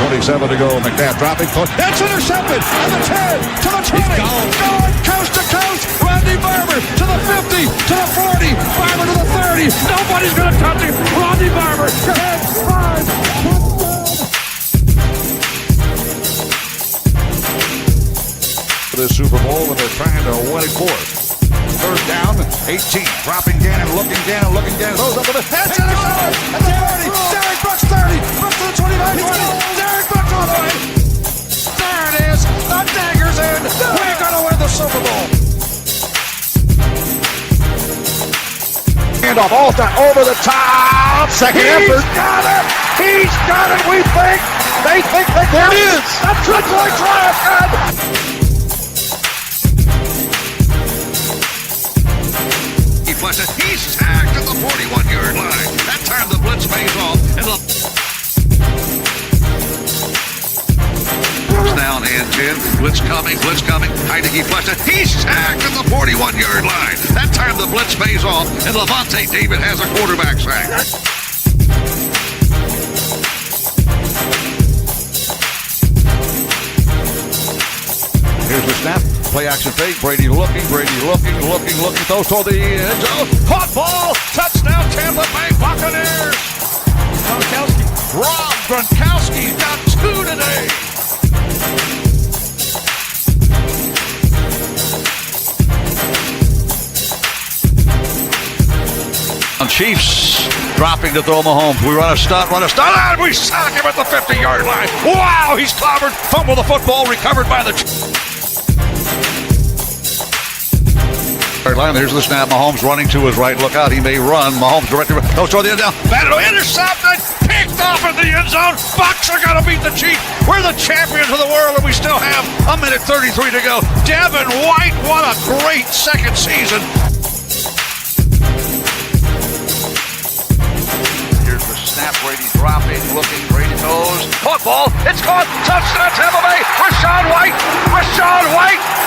1:27 to go. McNabb dropping. It's intercepted. And the 10 to the 20. Going coast to coast. Rodney Barber to the 50, to the 40. Barber to the 30. Nobody's going to touch him. Rodney Barber. 10, 5. The Super Bowl, and they're trying to win it for us. Third down, 18. Dropping Gannon, looking Gannon. Throws up to the head. It's intercepted. At the 30. Derek Brooks 30. Brooks to the 29. 20. Derek Brooks all the way. There it is. The dagger's in. We're going to win the Super Bowl. Handoff, Alstott over the top. Second effort. He's got it. We think. They think they got it. There it is. A triple triumph. He's tagged at the 41-yard line. That time the blitz pays off. And down and 10. Blitz coming. Haggerty flushed it. He's tagged at the 41-yard line. That time the blitz pays off. And Levante David has a quarterback sack. Here's the snap. Play action fake. Brady looking. Throws toward the end zone. Caught ball. Touchdown Tampa Bay Buccaneers. Rob Gronkowski's got 2 today. Chiefs dropping to throw Mahomes. We run a stunt, and we sack him at the 50-yard line. Wow, he's clobbered. Fumble the football, recovered by the line. There's the snap. Mahomes running to his right. Look out, he may run. Mahomes directly goes toward the end down. Battle intercepted. Picked off in the end zone. Bucs are going to beat the Chiefs. We're the champions of the world, and we still have 1:33 to go. Devin White, what a great second season. Here's the snap. Brady dropping, looking. Brady goes. Caught ball. It's caught. Touchdown Tampa Bay. Rachaad White.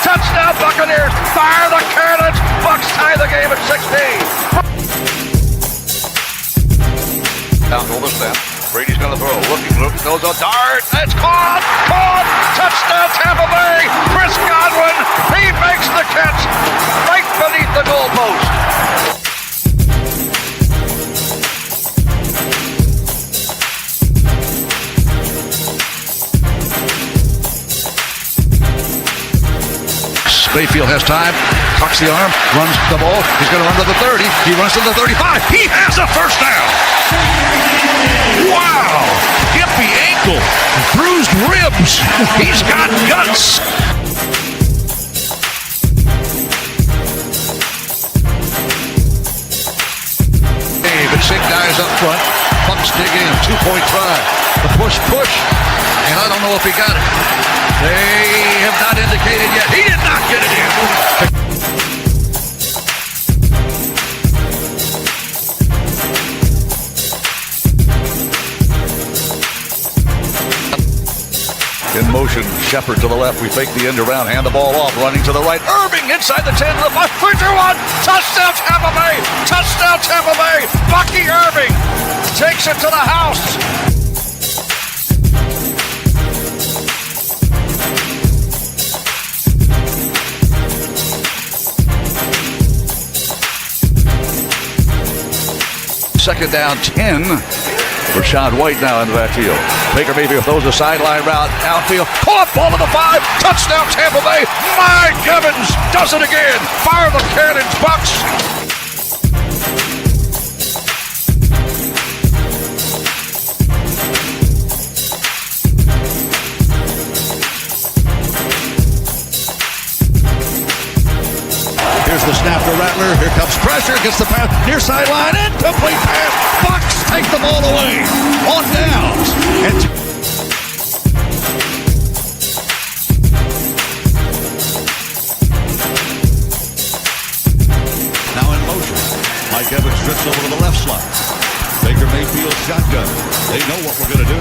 Touchdown Buccaneers. Fire the cannons. Bucs tie the game at 16. Down to the snap. Brady's going to throw. Looking. Goes a dart. It's caught. Touchdown Tampa Bay. Chris Godwin. He makes the catch right beneath the goalpost. Mayfield has time, cocks the arm, runs the ball. He's going to run to the 30. He runs to the 35. He has a first down. Wow. Gimpy ankle, bruised ribs. He's got guts. But 6 guys up front. Bucs dig in. 2-point try. The push. And I don't know if he got it. They have not indicated yet. He did not get it in. In motion, Shepard to the left. We fake the end around, hand the ball off, running to the right. Irving inside the 10 to the 5. 3-2-1. Touchdown Tampa Bay. Bucky Irving takes it to the house. Second down, 10. Rachaad White now in the backfield. Baker Mayfield throws a sideline route outfield. Caught ball to the 5. Touchdown Tampa Bay. Mike Evans does it again. Fire the cannons, Bucs. Here's the snap to Rattler. Here comes pressure. Gets the pass. Near sideline. Incomplete pass. Bucs take the ball away. On downs. Now in motion. Mike Evans drifts over to the left slot. Baker Mayfield shotgun. They know what we're going to do.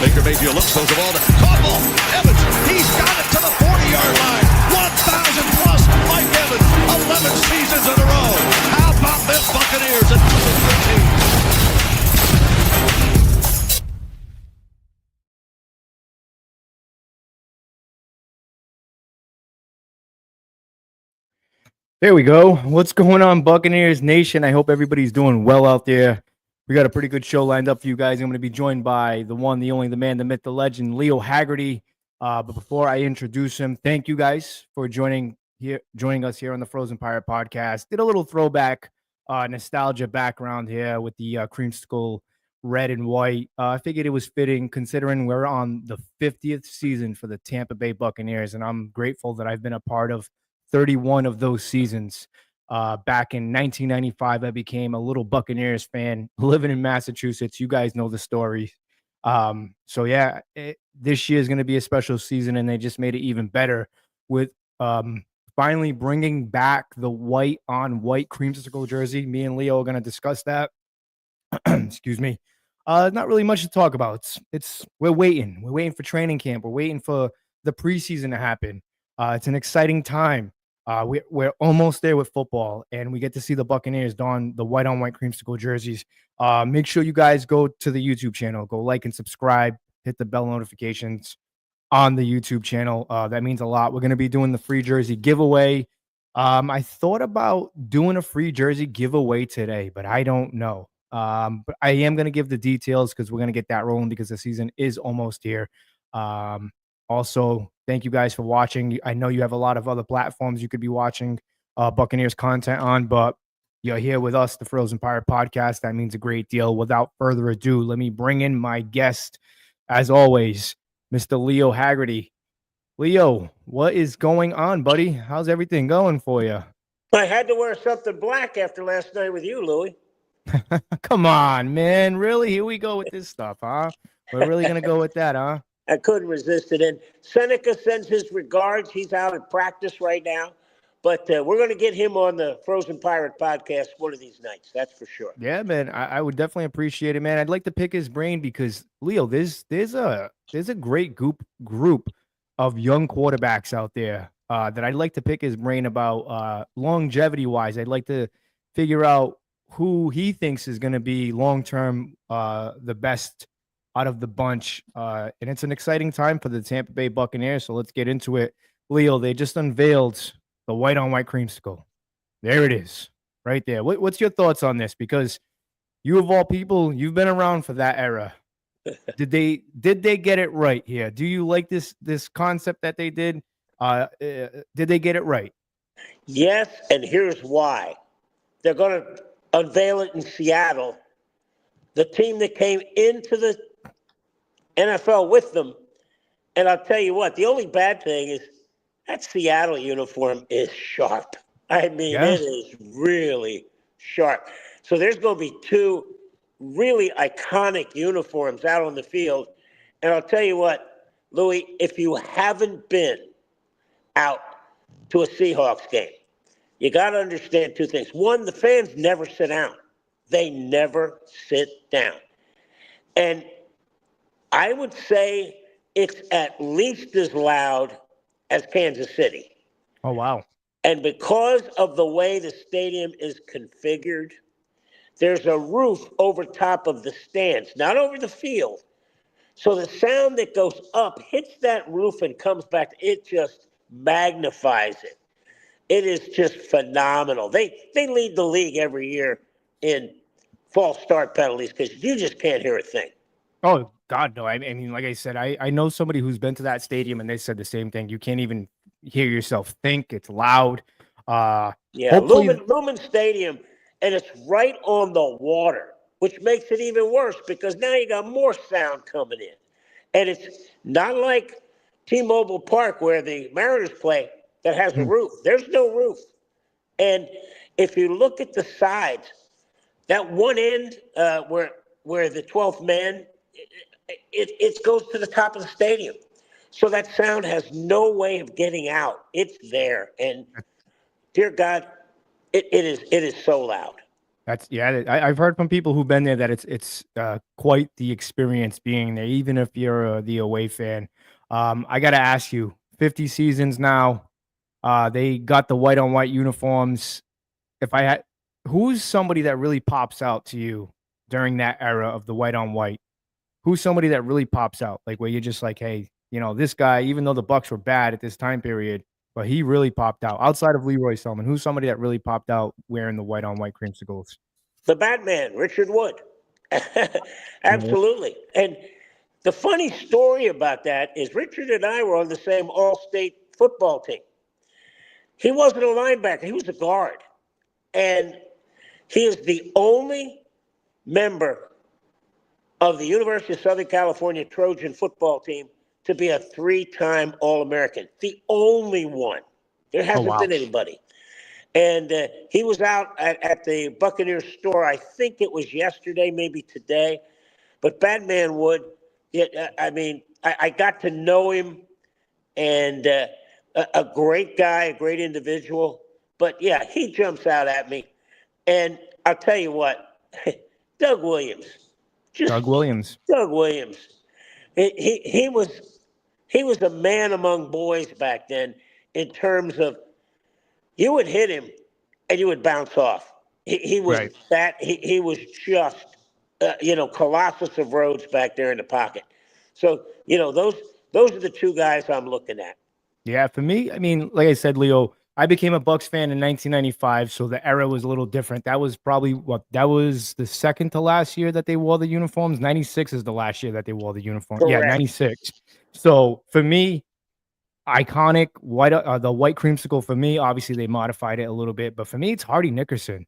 Baker Mayfield looks, throws the ball to caught ball. Evans. He's got it to the 40-yard line. 1,000 plus. Mike Evans. 11 seasons in a row. How about this Buccaneers at 2-13? There we go. What's going on, Buccaneers Nation? I hope everybody's doing well out there. We got a pretty good show lined up for you guys. I'm going to be joined by the one, the only, the man, the myth, the legend, Leo Haggerty. But before I introduce him, thank you guys for joining us here on the Frozen Pirate Podcast. Did a little throwback, nostalgia background here with the Creamsicle red and white. I figured it was fitting considering we're on the 50th season for the Tampa Bay Buccaneers, and I'm grateful that I've been a part of 31 of those seasons. Back in 1995, I became a little Buccaneers fan living in Massachusetts. You guys know the story. So yeah, this year is going to be a special season, and they just made it even better with finally bringing back the white on white creamsicle jersey. Me and Leo are going to discuss that. Excuse me. Not really much to talk about. It's we're waiting. We're waiting for training camp. We're waiting for the preseason to happen. It's an exciting time. We're almost there with football, and we get to see the Buccaneers don the white on white creamsicle jerseys. Make sure you guys go to the YouTube channel, go like and subscribe, hit the bell notifications on the YouTube channel. That means a lot. We're going to be doing the free jersey giveaway. I thought about doing a free jersey giveaway today, but I don't know. But I am going to give the details because we're going to get that rolling because the season is almost here. Also, thank you guys for watching. I know you have a lot of other platforms you could be watching Buccaneers content on, but you're here with us, the Frozen Pirate Podcast. That means a great deal. Without further ado, let me bring in my guest, as always, Mr. Leo Haggerty. Leo, what is going on, buddy? How's everything going for you? I had to wear something black after last night with you, Louie. Come on, man. Really? Here we go with this stuff, huh? We're really going to go with that, huh? I couldn't resist it. And Seneca sends his regards. He's out at practice right now. But we're going to get him on the Frozen Pirate podcast one of these nights. That's for sure. Yeah, man. I would definitely appreciate it, man. I'd like to pick his brain because Leo, there's a great group of young quarterbacks out there that I'd like to pick his brain about longevity wise. I'd like to figure out who he thinks is going to be long term the best out of the bunch. And it's an exciting time for the Tampa Bay Buccaneers. So let's get into it. Leo, they just unveiled the white on white creamsicle. There it is, right there. What's your thoughts on this? Because you of all people, you've been around for that era. Did they get it right here? Do you like this concept that they did? Did they get it right? Yes, and here's why. They're going to unveil it in Seattle. The team that came into the NFL with them. And I'll tell you what, the only bad thing is that Seattle uniform is sharp. I mean, Yeah. it is really sharp. So there's going to be two really iconic uniforms out on the field. And I'll tell you what, Louis, if you haven't been out to a Seahawks game, you got to understand two things. One, the fans never sit down. They never sit down. And I would say it's at least as loud as Kansas City. Oh wow. And because of the way the stadium is configured, there's a roof over top of the stands, not over the field. So the sound that goes up hits that roof and comes back. It just magnifies it. It is just phenomenal. They lead the league every year in false start penalties because you just can't hear a thing. Oh God, no. I mean, like I said, I know somebody who's been to that stadium and they said the same thing. You can't even hear yourself think. It's loud. Yeah, Hopefully, Lumen Stadium, and it's right on the water, which makes it even worse because now you got more sound coming in. And it's not like T-Mobile Park where the Mariners play that has a roof. There's no roof. And if you look at the sides, that one end where the 12th man, it goes to the top of the stadium. So that sound has no way of getting out. It's there. And dear God, it is so loud. that's yeah. I've heard from people who've been there that it's quite the experience being there, even if you're the away fan. I got to ask you, 50 seasons now. They got the white on white uniforms. If I had, who's somebody that really pops out to you during that era of the white on white? Who's somebody that really pops out, like where you're just like, hey, this guy, even though the Bucks were bad at this time period, but he really popped out. Outside of Leroy Selman, who's somebody that really popped out wearing the white on white creamsicles? The Batman, Richard Wood. Yeah. Absolutely. And the funny story about that is Richard and I were on the same all-state football team. He wasn't a linebacker, he was a guard. And he is the only member of the University of Southern California Trojan football team to be a three-time All-American. The only one. There Oh hasn't wow. been anybody. And he was out at the Buccaneers store, I think it was yesterday, maybe today. But Batman Wood, yeah, I mean, I got to know him, and a great guy, a great individual. But yeah, he jumps out at me. And I'll tell you what, Doug Williams, just Doug Williams. Doug Williams. He was a man among boys back then in terms of you would hit him and you would bounce off. He was Right. that he was just Colossus of Rhodes back there in the pocket. So those are the two guys I'm looking at. Yeah, for me, I mean, like I said, Leo, I became a Bucks fan in 1995, so the era was a little different. That was probably that was the second to last year that they wore the uniforms. 96 is the last year that they wore the uniform. Yeah, Correct. 96. So for me, iconic white, the white creamsicle for me, obviously they modified it a little bit, but for me, it's Hardy Nickerson.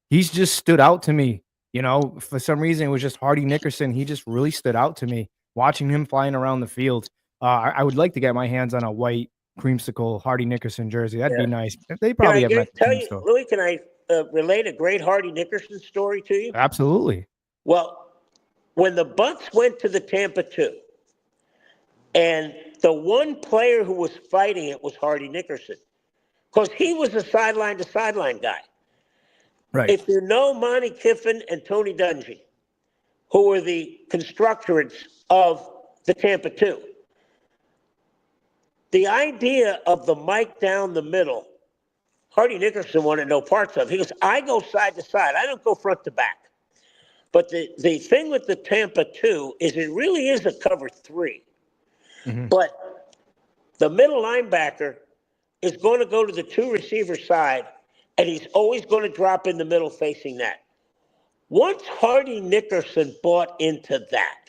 He's just stood out to me. For some reason, it was just Hardy Nickerson. He just really stood out to me watching him flying around the field. I would like to get my hands on a white creamsicle Hardy Nickerson jersey. That'd be nice. They Can probably I have them at the tell team you, store. Louis? Can I relate a great Hardy Nickerson story to you? Absolutely. Well, when the Bucks went to the Tampa 2, and the one player who was fighting it was Hardy Nickerson, because he was a sideline to sideline guy. Right. If you know Monty Kiffin and Tony Dungy, who were the constructors of the Tampa 2, the idea of the mic down the middle, Hardy Nickerson wanted no parts of. He goes, I go side to side. I don't go front to back. But the thing with the Tampa 2 is it really is a cover 3. Mhm. But the middle linebacker is going to go to the two receiver side, and he's always going to drop in the middle facing that. Once Hardy Nickerson bought into that,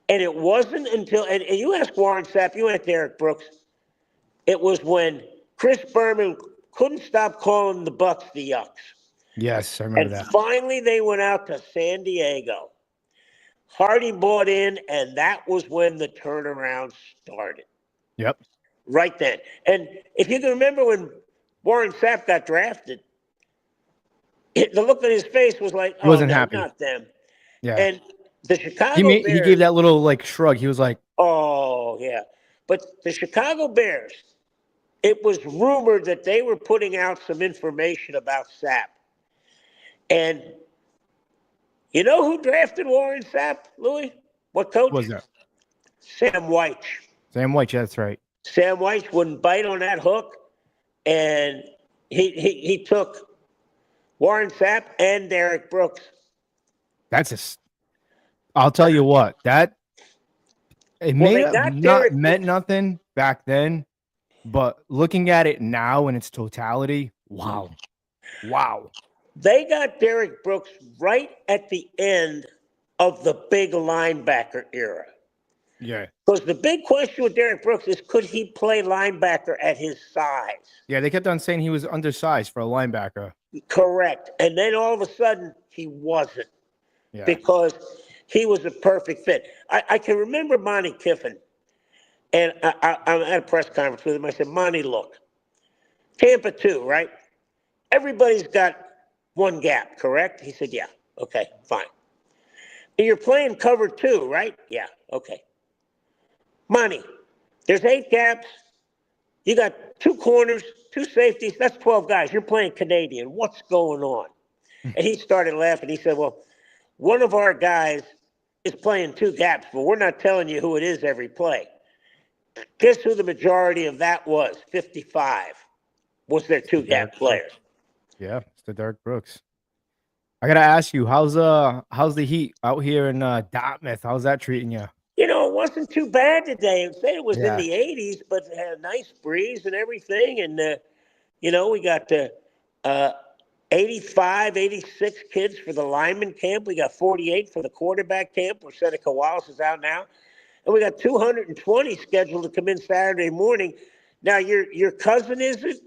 and it wasn't until, and you ask Warren Sapp, you ask Derek Brooks, it was when Chris Berman couldn't stop calling the Bucks the Yucks. Yes, I remember And that. finally they went out to San Diego. Hardy bought in, and that was when the turnaround started. Yep. Right then. And if you can remember when Warren Sapp got drafted, the look on his face was like, He oh, wasn't no, happy. not them. Yeah. And the Chicago He Bears. gave that little like shrug. He was like, Oh, yeah. But the Chicago Bears, it was rumored that they were putting out some information about Sapp. And you know who drafted Warren Sapp, Louis? What coach? what was that? Sam Weich. Sam White. Yeah, that's right. Sam Weich wouldn't bite on that hook, and he took Warren Sapp and Derek Brooks. I'll tell you what, it may they have got not Derek meant nothing back then, but looking at it now in its totality, wow. They got Derek Brooks right at the end of the big linebacker era. Yeah. Because the big question with Derek Brooks is, could he play linebacker at his size? Yeah, they kept on saying he was undersized for a linebacker. Correct. And then all of a sudden, he wasn't. Yeah. Because he was a perfect fit. I can remember Monty Kiffin, and I'm at a press conference with him. I said, Monty, look, Tampa 2, right? Everybody's got one gap, correct? He said, yeah. Okay, fine. And you're playing cover 2, right? Yeah, okay. Monty, there's 8 gaps. You got 2 corners, 2 safeties. That's 12 guys. You're playing Canadian. What's going on? And he started laughing. He said, well, one of our guys is playing 2 gaps, but we're not telling you who it is every play. Guess who the majority of that was? 55 was their 2-gap player. Yeah, it's the Derek Brooks. I gotta ask you, how's the Heat out here in Dartmouth? How's that treating you? It wasn't too bad today. It said it was in Yeah. the 80s, but it had a nice breeze and everything. And, we got uh, 85, 86 kids for the lineman camp. We got 48 for the quarterback camp, where Seneca Wallace is out now. And we got 220 scheduled to come in Saturday morning. Now, your cousin, is it?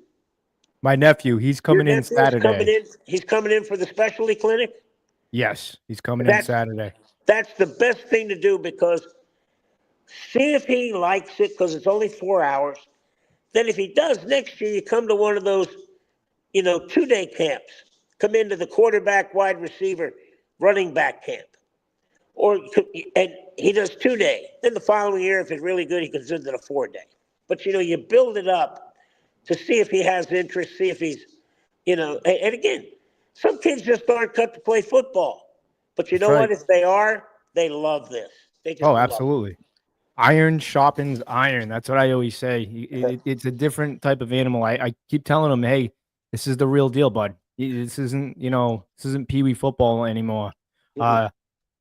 My nephew, he's Your coming in nephew is coming Saturday. in. He's coming in for the specialty clinic. Yes, he's coming in That's Saturday. that's the best thing to do, because see if he likes it, because it's only 4 hours. Then if he does, next year you come to one of those, 2-day camps. Come into the quarterback, wide receiver, running back camp. And he does 2-day. Then the following year, if it's really good, he comes into the 4-day. But you build it up to see if he has interest, see if he's, and again, some kids just aren't cut to play football. But you That's know what? right. If they are, they love this. They just Oh, love it. absolutely. Iron sharpens iron. That's what I always say. It's a different type of animal. I keep telling them, hey, this is the real deal, bud. This isn't, this isn't Pee Wee football anymore. Mhm.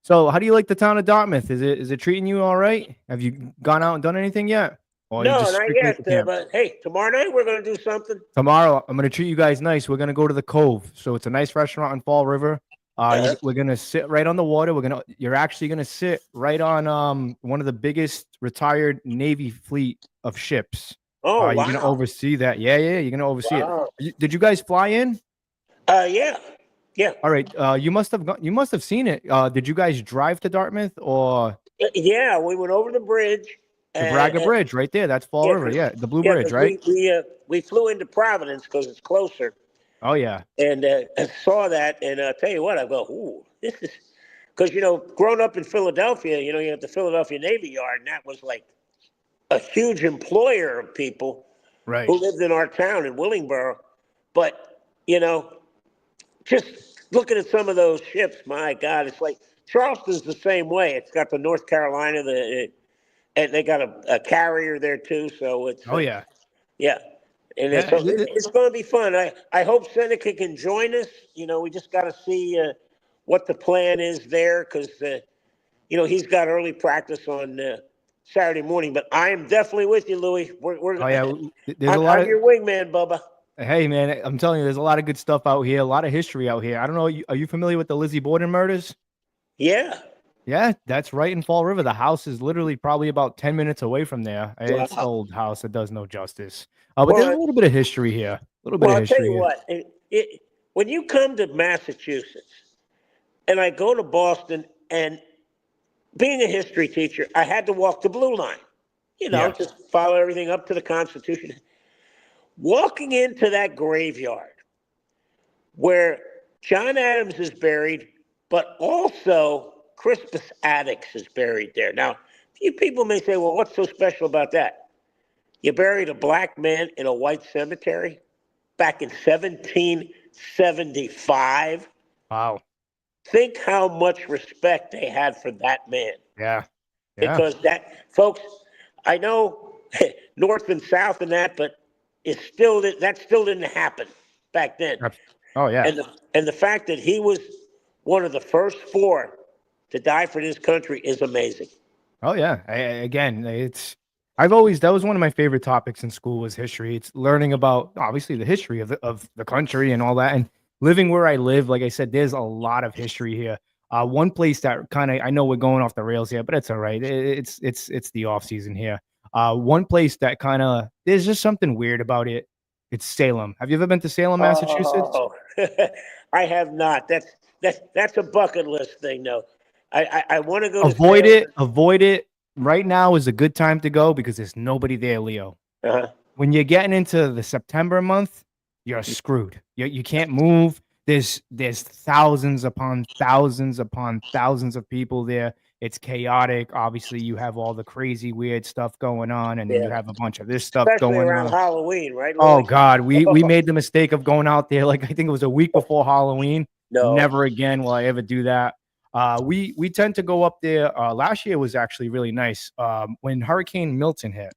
So how do you like the town of Dartmouth? Is it treating you all right? Have you gone out and done anything yet? Or are you No, just not strictly at yet. the camp? But hey, tomorrow night we're going to do something. Tomorrow, I'm gonna treat you guys nice. We're gonna go to the Cove. So it's a nice restaurant in Fall River. Uh, We're gonna sit right on the water. You're actually gonna sit right on one of the biggest retired Navy fleet of ships. oh, You're gonna wow. oversee that. Yeah, yeah, you're gonna oversee it. Wow. Did you guys fly in? Yeah. Yeah. All right. You must have seen it. Did you guys drive to Dartmouth or Yeah, we went over the bridge. the And, Braga Bridge right there? That's Fall yeah, River. Yeah, the Blue yeah, Bridge, because right? we flew into Providence because it's closer, Oh yeah. and I saw that, and I'll tell you what, I go, ooh, this is because growing up in Philadelphia, you have the Philadelphia Navy Yard, and that was like a huge employer of people Right. who lived in our town in Willingboro. But just looking at some of those ships, my God, it's like Charleston's the same way. It's got the North Carolina, and they got a carrier there too. So it's Oh yeah. yeah, and Yeah. it's going to be fun. I hope Seneca can join us. We just got to see what the plan is there, because he's got early practice on Saturday morning. But I am definitely with you, Louis. We're Oh yeah. There's a lot I'm of your wingman, Bubba. Hey man, I'm telling you, there's a lot of good stuff out here, a lot of history out here. I don't know, are you familiar with the Lizzie Borden murders? Yeah. Yeah, that's right in Fall River. The house is literally probably about 10 minutes away from there. It's an Wow. old house that does no justice. But there's a Well, little bit of history here. A little bit well, of I'll tell history you here. what. When you come to Massachusetts, and I go to Boston, and being a history teacher, I had to walk the blue line. Yeah. Just follow everything up to the Constitution. Walking into that graveyard where John Adams is buried, but also Crispus Attucks is buried there. Now, few people may say, well, what's so special about that? You buried a black man in a white cemetery back in 1775. Wow. Think how much respect they had for that man. Yeah. Yeah. Because folks, I know North and South and that, but that still didn't happen back then. Oh yeah. And the fact that he was one of the first four to die for this country is amazing. Oh yeah. Again, that was one of my favorite topics in school was history. It's learning about obviously the history of the country and all that. And living where I live, like I said, there's a lot of history here. One place that I know we're going off the rails here, but it's all right. It's the off season here. One place that there's just something weird about it. It's Salem. Have you ever been to Salem, Massachusetts? Oh, I have not. That's a bucket list thing, though. I want to go to Avoid Salem. it. Avoid it. Right now is a good time to go because there's nobody there, Leo. Uh-huh. When you're getting into the September month, you're screwed. You can't move. There's thousands upon thousands upon thousands of people there. It's chaotic. Obviously, you have all the crazy, weird stuff going on, and then you Yeah. have a bunch of this stuff Especially going around on. Halloween, right, Oh Louis? God, we made the mistake of going out there like I think it was a week before Halloween. No. Never again will I ever do that. We tend to go up there. Last year was actually really nice. When Hurricane Milton hit,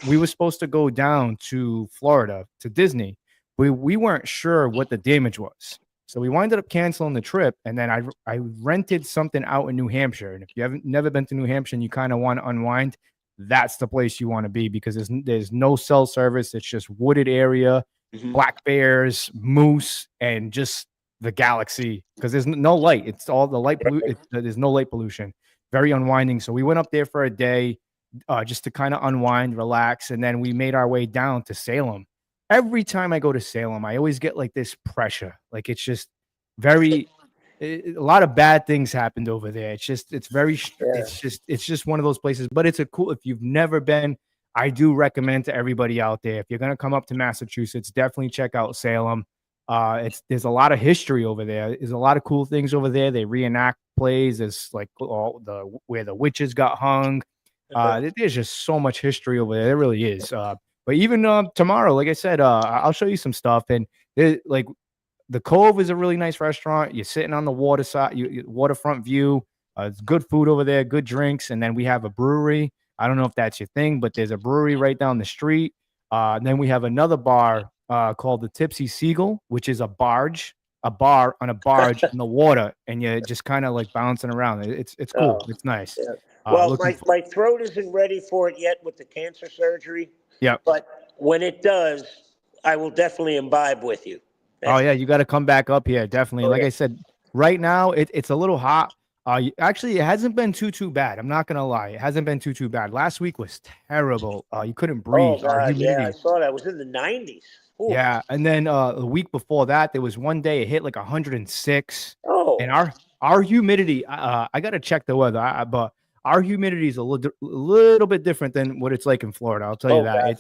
we were supposed to go down to Florida to Disney. We weren't sure what the damage was. So we winded up canceling the trip, and then I rented something out in New Hampshire. And if you haven't never been to New Hampshire and you kind of want to unwind, that's the place you want to be because there's no cell service. It's just wooded area, black bears, moose, and just the galaxy because there's no light. It's all the light pollution. There's no light pollution. Very unwinding. So we went up there for a day just to kind of unwind, relax, and then we made our way down to Salem. Every time I go to Salem, I always get like this pressure. Like it's just a lot of bad things happened over there. It's just one of those places, but it's if you've never been, I do recommend to everybody out there, if you're going to come up to Massachusetts, definitely check out Salem. There's a lot of history over there. There's a lot of cool things over there. They reenact plays. There's like where the witches got hung. There's just so much history over there. There really is. But even tomorrow, like I said, I'll show you some stuff. And like the Cove is a really nice restaurant. You're sitting on the water side, waterfront view. It's good food over there, good drinks. And then we have a brewery. I don't know if that's your thing, but there's a brewery right down the street. Then we have another bar called the Tipsy Seagull, which is a bar on a barge in the water, and you're just kind of like bouncing around. It's cool. It's nice. Yeah. Well, my throat isn't ready for it yet with the cancer surgery. Yeah. But when it does, I will definitely imbibe with you. Oh yeah, you got to come back up here, definitely. Like I said, right now it's a little hot. Actually, it hasn't been too bad. I'm not gonna lie, it hasn't been too bad. Last week was terrible. You couldn't breathe. Oh God, yeah, I saw that. It was in the 90s. Ooh. Yeah, and then the week before that, there was one day it hit like 106. Oh, and our humidity. I got to check the weather, but our humidity is a little bit different than what it's like in Florida. I'll tell you that.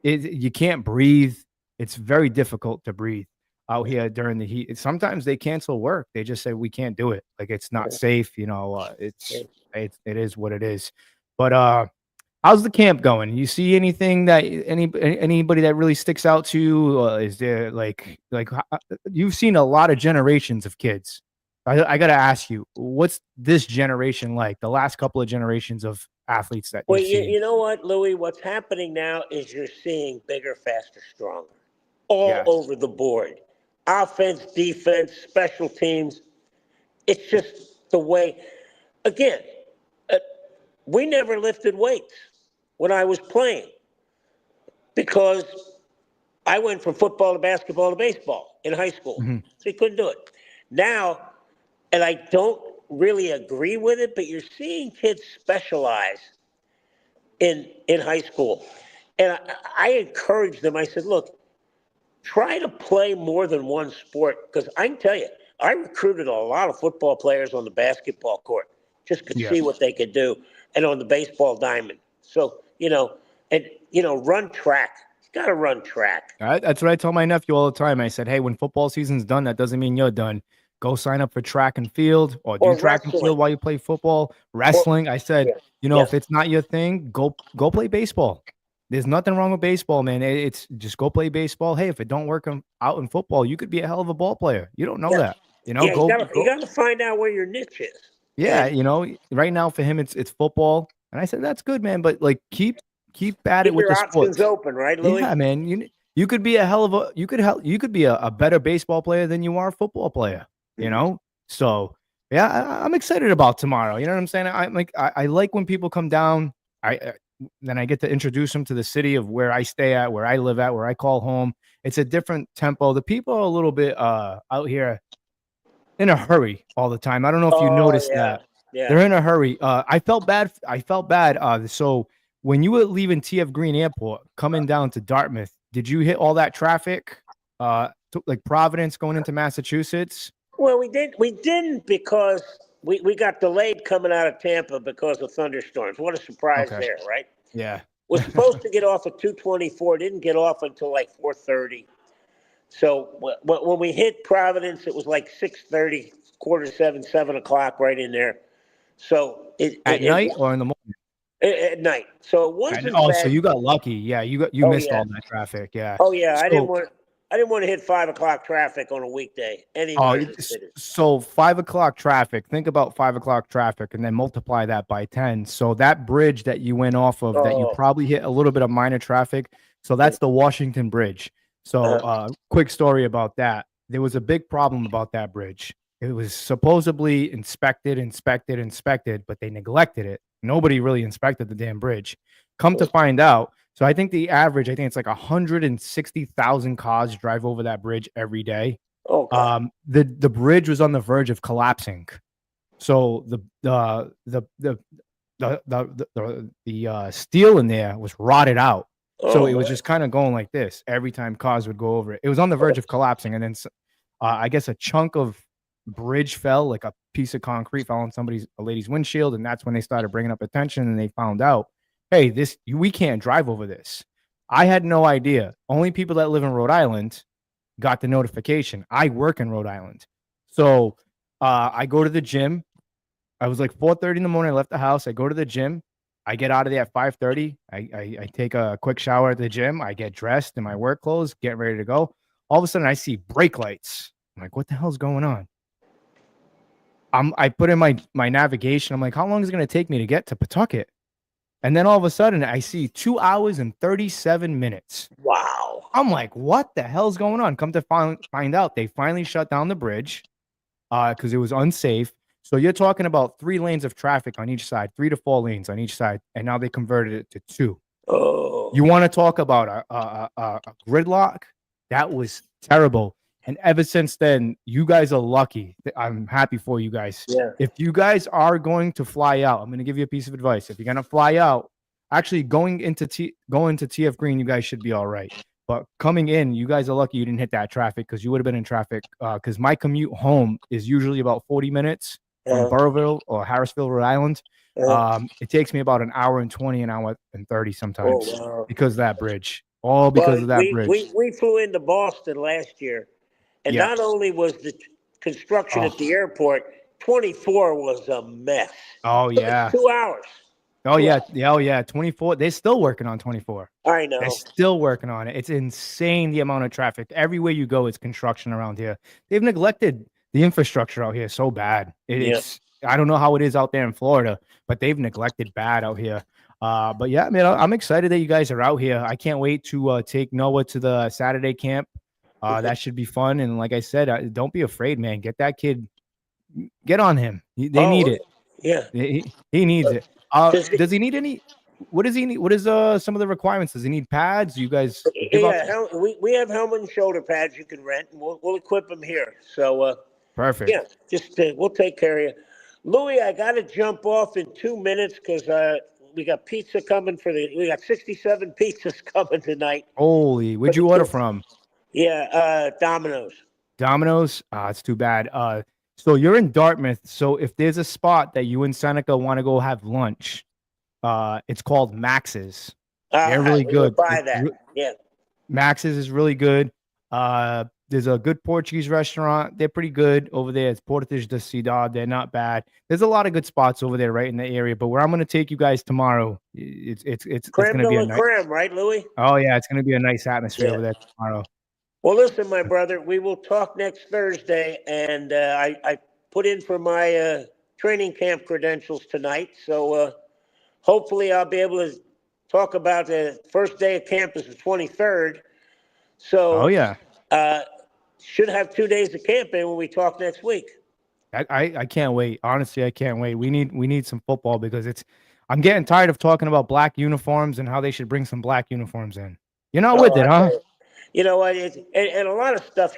You can't breathe. It's very difficult to breathe out here during the heat. Sometimes they cancel work. They just say we can't do it. Like it's not safe. It is what it is. But how's the camp going? You see anything that anybody that really sticks out to you? Is there like you've seen a lot of generations of kids. I got to ask you, what's this generation like? The last couple of generations of athletes that you've seen? You know what, Louis? What's happening now is you're seeing bigger, faster, stronger, all over the board. Offense, defense, special teams. It's just the way. Again, we never lifted weights when I was playing because I went from football to basketball to baseball in high school. So you couldn't do it. Now, and I don't really agree with it, but you're seeing kids specialize in high school. And I encourage them. I said, look, try to play more than one sport because I can tell you, I recruited a lot of football players on the basketball court just to see what they could do and on the baseball diamond. So, run track. You got to run track. That's what I tell my nephew all the time. I said, hey, when football season's done, that doesn't mean you're done. Go sign up for track and field or do track and field while you play football. Wrestling. I said, if it's not your thing, go play baseball. There's nothing wrong with baseball, man. It's just go play baseball. Hey, if it don't work out in football, you could be a hell of a ball player. You don't know that. You got to find out where your niche is. Yeah, right now for him it's football. And I said that's good, man, but like keep at it with the sports. Options open, right, Louis? Yeah, man. You could be you could be a better baseball player than you are a football player. So yeah, I'm excited about tomorrow. You know what I'm saying? I like when people come down. Then I get to introduce them to the city of where I stay at, where I live at, where I call home. It's a different tempo. The people are a little bit out here in a hurry all the time. I don't know if you noticed that. Yeah. They're in a hurry. I felt bad. So when you were leaving TF Green Airport, coming down to Dartmouth, did you hit all that traffic? Like Providence going into Massachusetts? Well, we didn't because we got delayed coming out of Tampa because of thunderstorms. What a surprise there, right? Yeah. Was supposed to get off at 2:24, didn't get off until like 4:30. So when we hit Providence, it was like 6:30, 6:45, 7 o'clock, right in there. So at night or in the morning? At night. So it wasn't. So you got lucky. Yeah, you missed all that traffic. Yeah. Oh yeah, I didn't want to hit 5 o'clock traffic on a weekday. So 5 o'clock traffic. Think about 5 o'clock traffic, and then multiply that by 10. So that bridge that you went off of, that you probably hit a little bit of minor traffic. So that's the Washington Bridge. So quick story about that. there was a big problem about that bridge. It was supposedly inspected, but they neglected it. Nobody really inspected the damn bridge. Come to find out, so I think it's like 160,000 cars drive over that bridge every day. Okay. The bridge was on the verge of collapsing. So the steel in there was rotted out. So it was just kind of going like this every time cars would go over it. It was on the verge of collapsing, and then I guess a chunk of bridge fell, like a piece of concrete fell on a lady's windshield, and that's when they started bringing up attention, and they found out, hey, we can't drive over this. I had no idea. Only people that live in Rhode Island got the notification. I work in Rhode Island, so I go to the gym. I was like 4:30 in the morning. I left the house. I go to the gym. I get out of there at 5:30. I take a quick shower at the gym. I get dressed in my work clothes, get ready to go. All of a sudden, I see brake lights. I'm like, what the hell's going on? I put in my navigation. I'm like, how long is it going to take me to get to Pawtucket? And then all of a sudden, I see 2 hours and 37 minutes. Wow. I'm like, what the hell's going on? Come to find out, they finally shut down the bridge because it was unsafe. So you're talking about 3 lanes of traffic on each side, 3 to 4 lanes on each side, and now they converted it to 2. Oh. You want to talk about a gridlock? That was terrible. And ever since then, you guys are lucky. I'm happy for you guys. Yeah. If you guys are going to fly out, I'm going to give you a piece of advice. If you're going to fly out, actually going into TF Green, you guys should be all right. But coming in, you guys are lucky you didn't hit that traffic because you would have been in traffic. Because my commute home is usually about 40 minutes from Burrillville or Harrisville, Rhode Island. It takes me about an hour and 20, an hour and 30 sometimes because of that bridge. All because of that bridge. We flew into Boston last year, and not only was the construction at the airport, 24 was a mess. Oh, yeah. 2 hours. Oh, yeah. Oh, yeah. 24. They're still working on 24. I know. They're still working on it. It's insane the amount of traffic. Everywhere you go, it's construction around here. They've neglected the infrastructure out here so bad. I don't know how it is out there in Florida, but they've neglected bad out here. But yeah, man, I'm excited that you guys are out here. I can't wait to take Noah to the Saturday camp. That should be fun. And like I said, don't be afraid, man. Get that kid. Get on him. They need it. Yeah. He needs it. Does he need any? What does he need? What is some of the requirements? Does he need pads? You guys? We have helmet and shoulder pads you can rent, and we'll equip them here. So perfect. Yeah, just we'll take care of you. Louis, I got to jump off in 2 minutes because we got pizza coming we got 67 pizzas coming tonight. Holy, where'd you order from? Yeah, Domino's. Domino's? It's too bad. So you're in Dartmouth. So if there's a spot that you and Seneca want to go have lunch, it's called Max's. They're really good. Buy that. Yeah. Max's is really good. There's a good Portuguese restaurant. They're pretty good over there. It's Portage da Cidade. They're not bad. There's a lot of good spots over there right in the area. But where I'm going to take you guys tomorrow, it's going to be a nice creme, right, Louis? Oh, yeah. It's going to be a nice atmosphere over there tomorrow. Well, listen, my brother, we will talk next Thursday. And I put in for my training camp credentials tonight. So hopefully I'll be able to talk about the first day of camp is the 23rd. So, should have 2 days of camping when we talk next week. I can't wait. Honestly, I can't wait. We need some football because I'm getting tired of talking about black uniforms and how they should bring some black uniforms in. You're not with it, huh? You know what? And a lot of stuff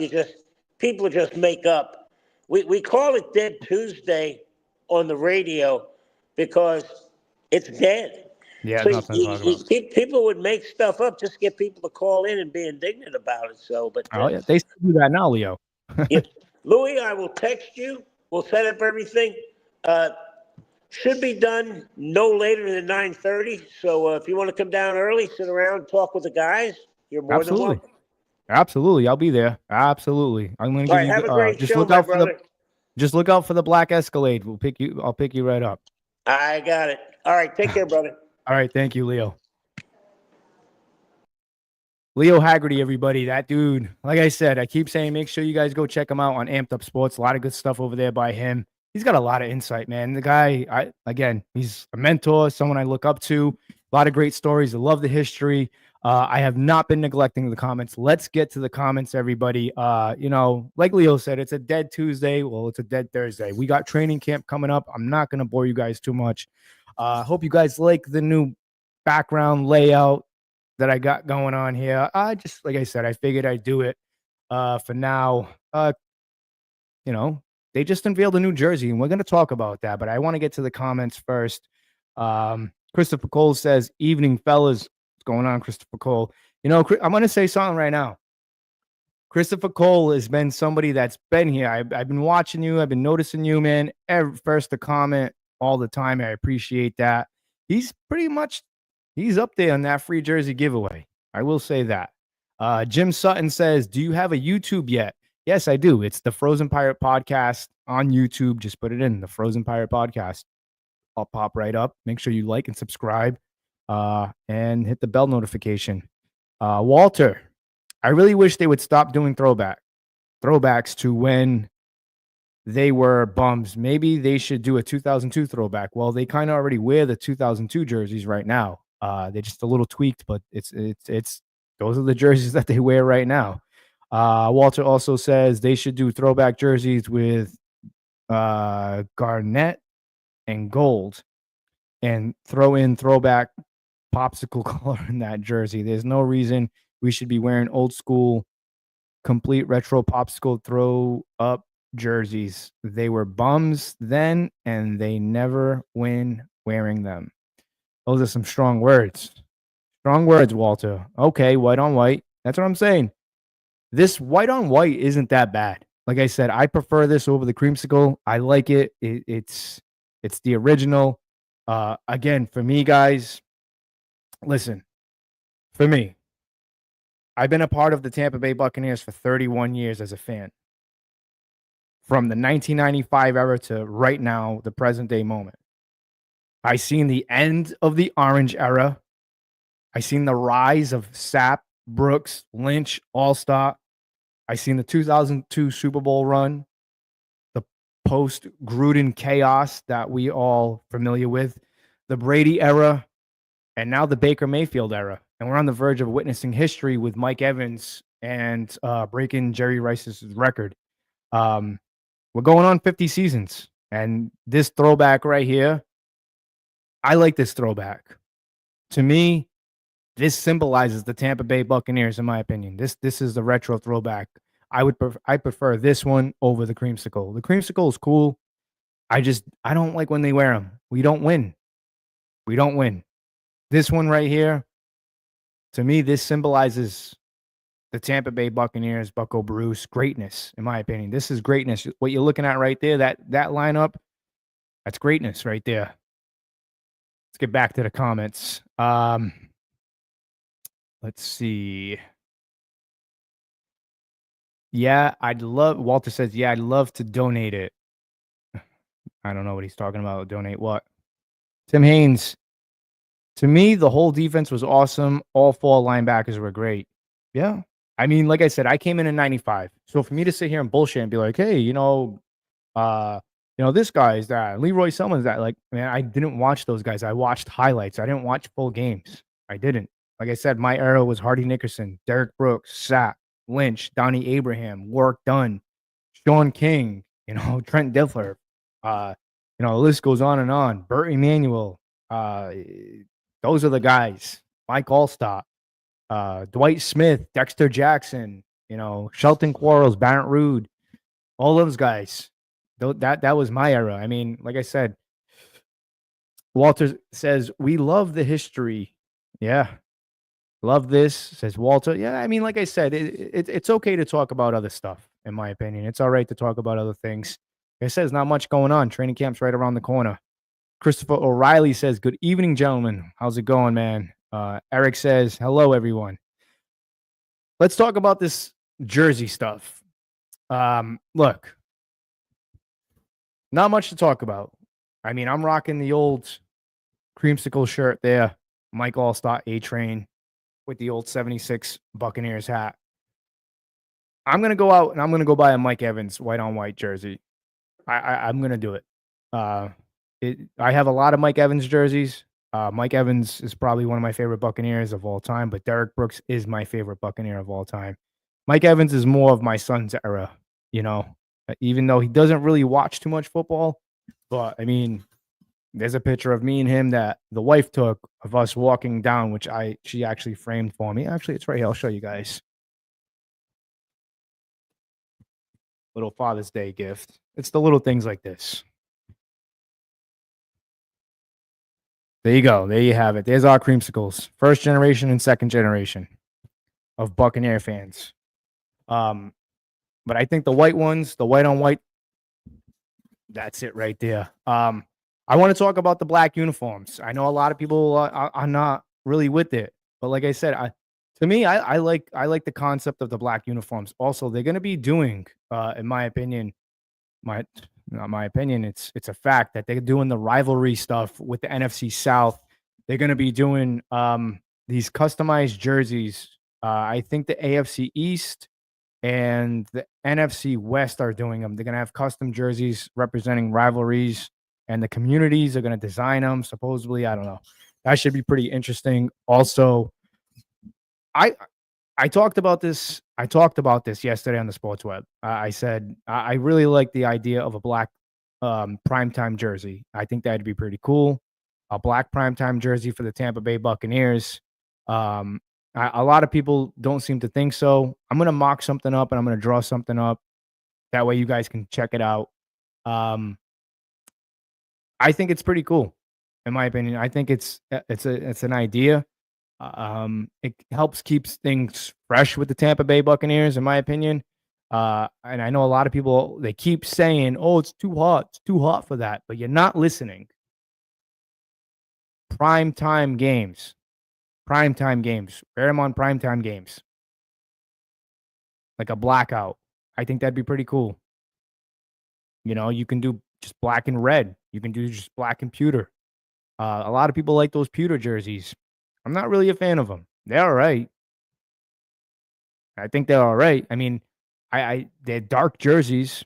people just make up. We call it Dead Tuesday on the radio because it's dead. Yeah, so people would make stuff up just to get people to call in and be indignant about it. So, but they still do that now, Leo. Louis, I will text you. We'll set up everything. Should be done no later than 9:30. So if you want to come down early, sit around, and talk with the guys, you're more than welcome. Absolutely, I'll be there. Absolutely, I'm going to give you. Have a great just show, look out brother. Just look out for the black Escalade. I'll pick you right up. I got it. All right, take care, brother. All right, thank you, Leo. Leo Haggerty, everybody. That dude, like I said, I keep saying, make sure you guys go check him out on Amped Up Sports. A lot of good stuff over there by him. He's got a lot of insight, man. The guy, he's a mentor, someone I look up to. A lot of great stories. I love the history. I have not been neglecting the comments. Let's get to the comments, everybody. Like Leo said, it's a dead Tuesday. Well, it's a dead Thursday. We got training camp coming up. I'm not going to bore you guys too much. Hope you guys like the new background layout that I got going on here. Just like I said, I figured I'd do it for now. They just unveiled a new jersey, and we're going to talk about that. But I want to get to the comments first. Christopher Cole says, "Evening, fellas." Going on, Christopher Cole? I'm going to say something right now. Christopher Cole has been somebody that's been here. I've been watching you. I've been noticing you, man. First to comment all the time. I appreciate that. He's up there on that free jersey giveaway. I will say that. Jim Sutton says, "Do you have a YouTube yet?" Yes, I do. It's the Frozen Pirate Podcast on YouTube. Just put it in, the Frozen Pirate Podcast. I'll pop right up. Make sure you like and subscribe. And hit the bell notification. Walter, I really wish they would stop doing throwbacks to when they were bums. Maybe they should do a 2002 throwback. Well, they kind of already wear the 2002 jerseys right now. They're just a little tweaked, but it's those are the jerseys that they wear right now. Walter also says they should do throwback jerseys with garnet and gold, and throw in throwback popsicle color in that jersey. There's no reason we should be wearing old school complete retro popsicle throw up jerseys. They were bums then, and they never win wearing them. Those are some strong words. Strong words, Walter. Okay, white on white. That's what I'm saying. This white on white isn't that bad. Like I said, I prefer this over the Creamsicle. I like it. It's the original. Again, for me, guys, listen, for me, I've been a part of the Tampa Bay Buccaneers for 31 years as a fan. From the 1995 era to right now, the present day moment. I seen the end of the orange era. I seen the rise of Sapp, Brooks, Lynch, All-Star. I seen the 2002 Super Bowl run, the post-Gruden chaos that we all familiar with, the Brady era, and now the Baker Mayfield era. And we're on the verge of witnessing history with Mike Evans and breaking Jerry Rice's record. We're going on 50 seasons. And this throwback right here, I like this throwback. To me, this symbolizes the Tampa Bay Buccaneers, in my opinion. This is the retro throwback. I prefer this one over the Creamsicle. The Creamsicle is cool. I don't like when they wear them. We don't win. This one right here, to me, this symbolizes the Tampa Bay Buccaneers, Bucco Bruce, greatness, in my opinion. This is greatness. What you're looking at right there, that lineup, that's greatness right there. Let's get back to the comments. Let's see. Walter says, I'd love to donate it. I don't know what he's talking about. Donate what? Tim Haynes. To me, the whole defense was awesome. All four linebackers were great. Yeah. I mean, like I said, I came in 95. So for me to sit here and bullshit and be like, hey, this guy's that. Leroy Selman's that. Like, man, I didn't watch those guys. I watched highlights. I didn't watch full games. I didn't. Like I said, my era was Hardy Nickerson, Derek Brooks, Sapp, Lynch, Donnie Abraham, Warwick Dunn, Sean King, Trent Dilfer. The list goes on and on. Burt Emanuel. Those are the guys. Mike Allstott, Dwight Smith, Dexter Jackson, Shelton Quarles, Barrett Rude, all those guys. That was my era. I mean, like I said, Walter says, we love the history. Yeah. Love this, says Walter. Yeah, I mean, like I said, it's okay to talk about other stuff, in my opinion. It's all right to talk about other things. Like I said, there's not much going on. Training camp's right around the corner. Christopher O'Reilly says, good evening, gentlemen. How's it going, man? Eric says, hello, everyone. Let's talk about this jersey stuff. Look, not much to talk about. I mean, I'm rocking the old Creamsicle shirt there. Mike Allstott A-Train with the old 76 Buccaneers hat. I'm going to go out and I'm going to go buy a Mike Evans white on white jersey. I'm going to do it. I have a lot of Mike Evans jerseys. Mike Evans is probably one of my favorite Buccaneers of all time, but Derek Brooks is my favorite Buccaneer of all time. Mike Evans is more of my son's era, even though he doesn't really watch too much football. But I mean, there's a picture of me and him that the wife took of us walking down, which she actually framed for me. Actually, it's right here. I'll show you guys. Little Father's Day gift. It's the little things like this. There you go. There you have it. There's our creamsicles. First generation and second generation of Buccaneer fans. But I think the white ones, the white on white, that's it right there. I want to talk about the black uniforms. I know a lot of people are not really with it, but like I said, to me, I like the concept of the black uniforms. Also, they're going to be doing, in my opinion, not my opinion, it's a fact that they're doing the rivalry stuff with the NFC South. They're going to be doing these customized jerseys. I think the AFC East and the NFC West are doing them. They're going to have custom jerseys representing rivalries, and the communities are going to design them. Supposedly, I don't know. That should be pretty interesting. Also, I talked about this. I talked about this yesterday on the Sports Web. I said I really like the idea of a black primetime jersey. I think that'd be pretty cool. A black primetime jersey for the Tampa Bay Buccaneers. A lot of people don't seem to think so. I'm going to mock something up and I'm going to draw something up. That way you guys can check it out. I think it's pretty cool, in my opinion. I think it's an idea. It helps keeps things fresh with the Tampa Bay Buccaneers, in my opinion. And I know a lot of people, they keep saying, oh, it's too hot. It's too hot for that. But you're not listening. Primetime games. Primetime games. Wear them on primetime games. Like a blackout. I think that'd be pretty cool. You can do just black and red. You can do just black and pewter. A lot of people like those pewter jerseys. I'm not really a fan of them. They're all right. I think they're all right. I mean, they're dark jerseys.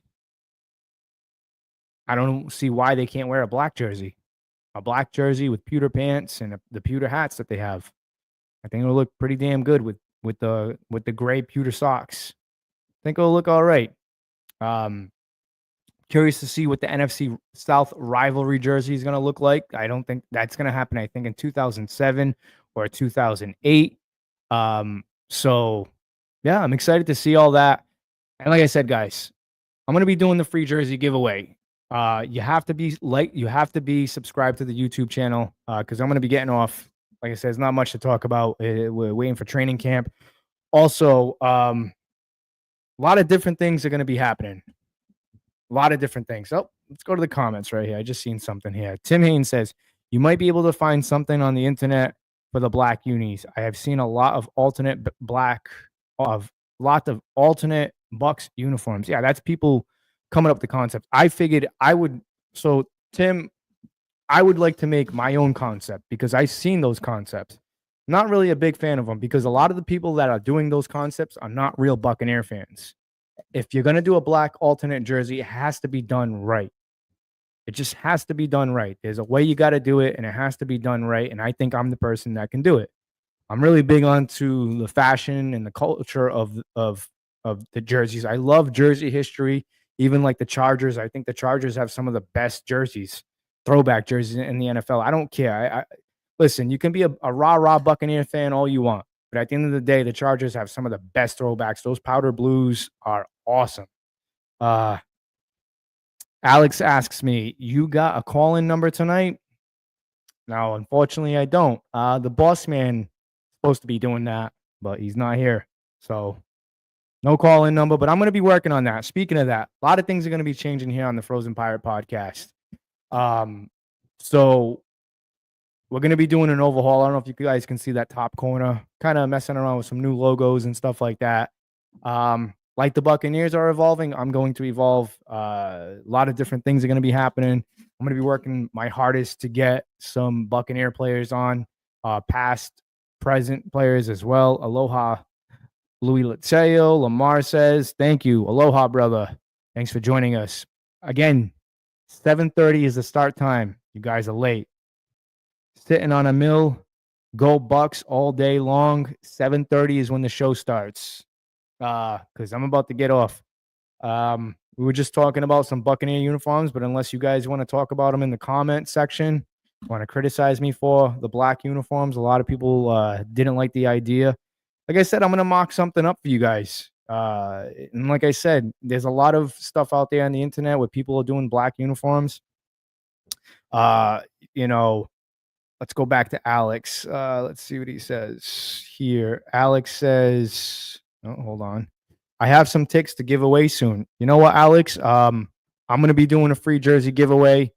I don't see why they can't wear a black jersey. A black jersey with pewter pants and the pewter hats that they have. I think it'll look pretty damn good with the gray pewter socks. I think it'll look all right. Curious to see what the NFC South rivalry jersey is going to look like. I don't think that's going to happen. I think in 2007 or 2008. So yeah, I'm excited to see all that. And like I said, guys, I'm going to be doing the free jersey giveaway. You have to be subscribed to the YouTube channel because I'm going to be getting off. Like I said, there's not much to talk about. We're waiting for training camp. Also, a lot of different things are going to be happening. A lot of different things. Oh, let's go to the comments right here. I just seen something here. Tim Haynes says, you might be able to find something on the internet for the black unis. I have seen a lot of alternate alternate Bucks uniforms. Yeah, that's people coming up with the concept. I figured I would. So, Tim, I would like to make my own concept because I've seen those concepts. Not really a big fan of them because a lot of the people that are doing those concepts are not real Buccaneer fans. If you're going to do a black alternate jersey, it has to be done right. It just has to be done right. There's a way you got to do it, and it has to be done right. And I think I'm the person that can do it. I'm really big onto the fashion and the culture of the jerseys. I love jersey history, even like the Chargers. I think the Chargers have some of the best jerseys, throwback jerseys in the NFL. I don't care. Listen, you can be a rah-rah Buccaneer fan all you want. But at the end of the day, the Chargers have some of the best throwbacks. Those powder blues are awesome. Alex asks me, you got a call-in number tonight? No, unfortunately, I don't. The boss man is supposed to be doing that, but he's not here. So no call-in number, but I'm going to be working on that. Speaking of that, a lot of things are going to be changing here on the Frozen Pirate podcast. So we're going to be doing an overhaul. I don't know if you guys can see that top corner, kind of messing around with some new logos and stuff like that. Like the Buccaneers are evolving, I'm going to evolve. A lot of different things are going to be happening. I'm going to be working my hardest to get some Buccaneer players on, past, present players as well. Aloha, Louis Lateo. Lamar says, thank you. Aloha, brother. Thanks for joining us. Again, 7:30 is the start time. You guys are late. sitting on a mill. Go Bucks all day long. 7:30 is when the show starts. Because I'm about to get off. We were just talking about some Buccaneer uniforms, but unless you guys want to talk about them in the comment section, want to criticize me for the black uniforms, a lot of people didn't like the idea. Like I said, I'm going to mock something up for you guys. And like I said, there's a lot of stuff out there on the internet where people are doing black uniforms. You know, let's go back to Alex. Let's see what he says here. Alex says, oh, hold on. I have some ticks to give away soon. You know what, Alex? I'm going to be doing a free jersey giveaway.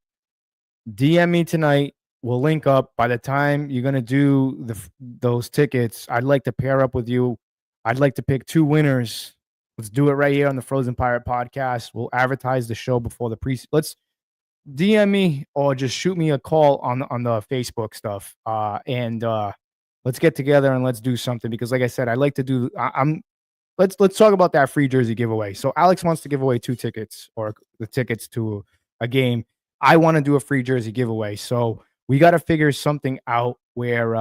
DM me tonight. We'll link up. By the time you're going to do those tickets, I'd like to pair up with you. I'd like to pick 2 winners. Let's do it right here on the Frozen Pirate podcast. We'll advertise the show before the let's DM me or just shoot me a call on the Facebook stuff. And let's get together and let's do something, because like I said, I like to do let's talk about that free jersey giveaway. So Alex wants to give away 2 tickets, or the tickets to a game. I want to do a free jersey giveaway. So we got to figure something out where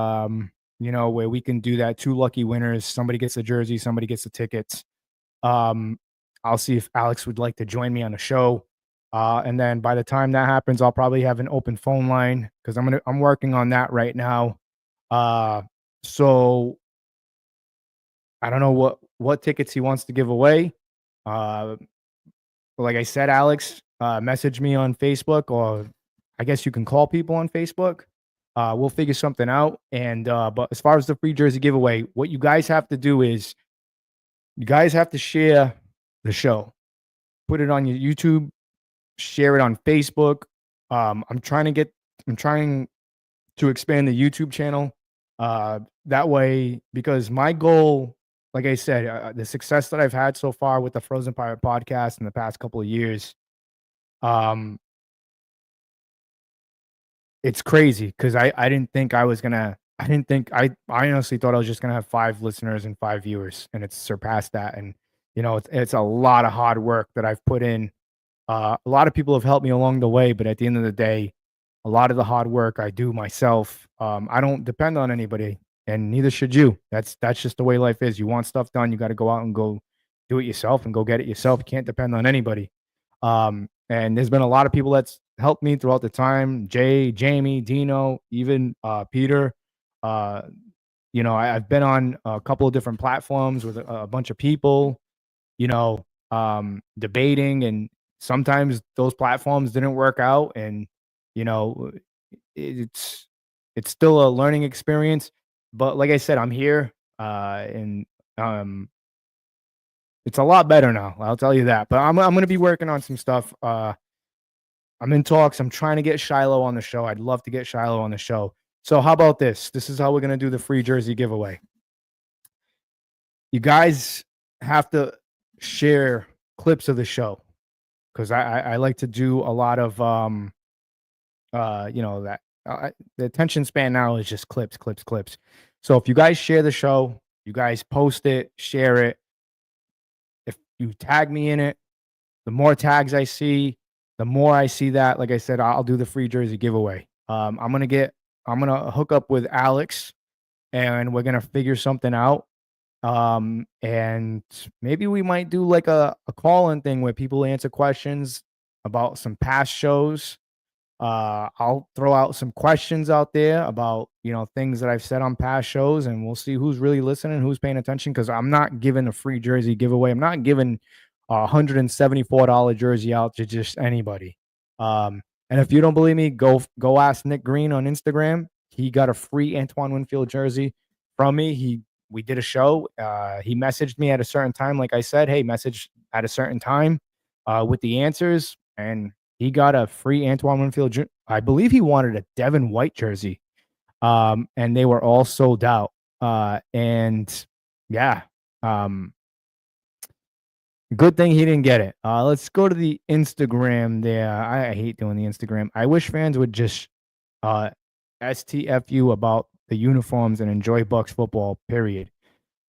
where we can do that. 2 lucky winners. Somebody gets the jersey, somebody gets the tickets. I'll see if Alex would like to join me on the show. And then by the time that happens, I'll probably have an open phone line, because I'm working on that right now. So I don't know what tickets he wants to give away. Like I said, Alex, message me on Facebook, or I guess you can call people on Facebook. We'll figure something out. And but as far as the free jersey giveaway, what you guys have to do is you guys have to share the show, put it on your YouTube, share it on Facebook. I'm trying to expand the YouTube channel. That way, because my goal, like I said, the success that I've had so far with the Frozen Pirate podcast in the past couple of years, it's crazy, because I didn't think I was gonna. I honestly thought I was just gonna have 5 listeners and 5 viewers, and it's surpassed that. And it's a lot of hard work that I've put in. A lot of people have helped me along the way, but at the end of the day, a lot of the hard work I do myself. I don't depend on anybody, and neither should you. That's just the way life is. You want stuff done, you got to go out and go do it yourself and go get it yourself. You can't depend on anybody. And there's been a lot of people that's helped me throughout the time. Jay, Jamie, Dino, even Peter. I've been on a couple of different platforms with a bunch of people, debating, and sometimes those platforms didn't work out, and it's still a learning experience. But like I said, I'm here, and it's a lot better now, I'll tell you that. But I'm going to be working on some stuff. I'm in talks. I'm trying to get Shiloh on the show. I'd love to get Shiloh on the show. So how about this? This is how we're going to do the free jersey giveaway. You guys have to share clips of the show, because I like to do a lot of the attention span now is just clips. So if you guys share the show, you guys post it, share it. If you tag me in it, the more tags I see, the more I see that, like I said, I'll do the free jersey giveaway. I'm gonna hook up with Alex, and we're gonna figure something out. And maybe we might do like a call-in thing where people answer questions about some past shows. I'll throw out some questions out there about, things that I've said on past shows, and we'll see who's really listening, who's paying attention, because I'm not giving a free jersey giveaway. I'm not giving a $174 jersey out to just anybody. And if you don't believe me, go ask Nick Green on Instagram. He got a free Antoine Winfield jersey from me. We did a show. He messaged me at a certain time. Like I said, hey, message at a certain time with the answers. And he got a free Antoine Winfield. I believe he wanted a Devin White jersey. And they were all sold out. And yeah, good thing he didn't get it. Let's go to the Instagram there. I hate doing the Instagram. I wish fans would just STFU about the uniforms and enjoy Bucks football, period.